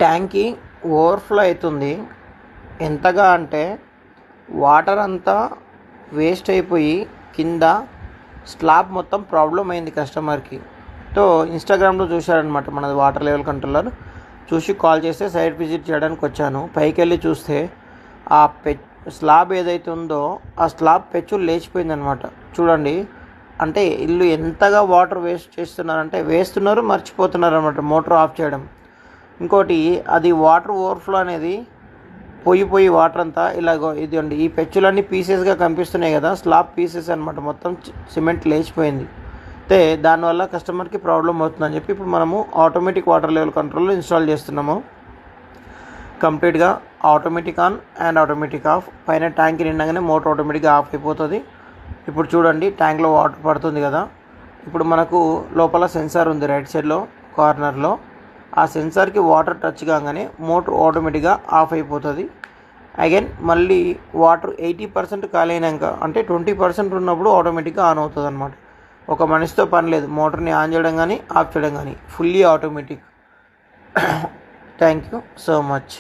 ట్యాంక్కి overflow అవుతుంది. ఎంతగా అంటే వాటర్ అంతా వేస్ట్ అయిపోయి కింద స్లాబ్ మొత్తం ప్రాబ్లం అయింది కస్టమర్కి. సో ఇన్స్టాగ్రామ్లో చూశారనమాట మనది వాటర్ లెవెల్ కంట్రోలర్. చూసి కాల్ చేస్తే సైట్ విజిట్ చేయడానికి వచ్చాను. పైకి వెళ్ళి చూస్తే ఆ స్లాబ్ ఏదైతే ఉందో ఆ స్లాబ్ పెచ్చులు లేచిపోయిందనమాట. చూడండి, అంటే ఇల్లు ఎంతగా వాటర్ వేస్ట్ చేస్తున్నారంటే వేస్తున్నారు, మర్చిపోతున్నారు అనమాట మోటార్ ఆఫ్ చేయడం. ఇంకోటి, అది వాటర్ ఓవర్ఫ్లో అనేది పోయి వాటర్ అంతా ఇలాగో ఇదిగోండి ఈ పెచ్చులన్నీ పీసెస్గా కనిపిస్తున్నాయి కదా, స్లాబ్ పీసెస్ అనమాట. మొత్తం సిమెంట్ లేచిపోయింది. అయితే దానివల్ల కస్టమర్కి ప్రాబ్లం అవుతుందని చెప్పి ఇప్పుడు మనము automatic water level control install చేస్తున్నాము. కంప్లీట్గా automatic on and automatic of. పైన ట్యాంక్ నిండగానే మోటార్ ఆటోమేటిక్గా ఆఫ్ అయిపోతుంది. ఇప్పుడు చూడండి, ట్యాంక్లో వాటర్ పడుతుంది కదా. ఇప్పుడు మనకు లోపల సెన్సార్ ఉంది రైట్ సైడ్లో కార్నర్లో. ఆ సెన్సార్కి వాటర్ టచ్ కాగానే మోటార్ ఆటోమేటిక్గా ఆఫ్ అయిపోతుంది. అగైన్ మళ్ళీ వాటర్ 80% ఖాళీ అయినాక, అంటే 20% ఉన్నప్పుడు ఆటోమేటిక్గా ఆన్ అవుతుంది అనమాట. ఒక మనిషితో పని లేదు, మోటార్ని ఆన్ చేయడం కానీ ఆఫ్ చేయడం కానీ fully automatic. Thank you so much.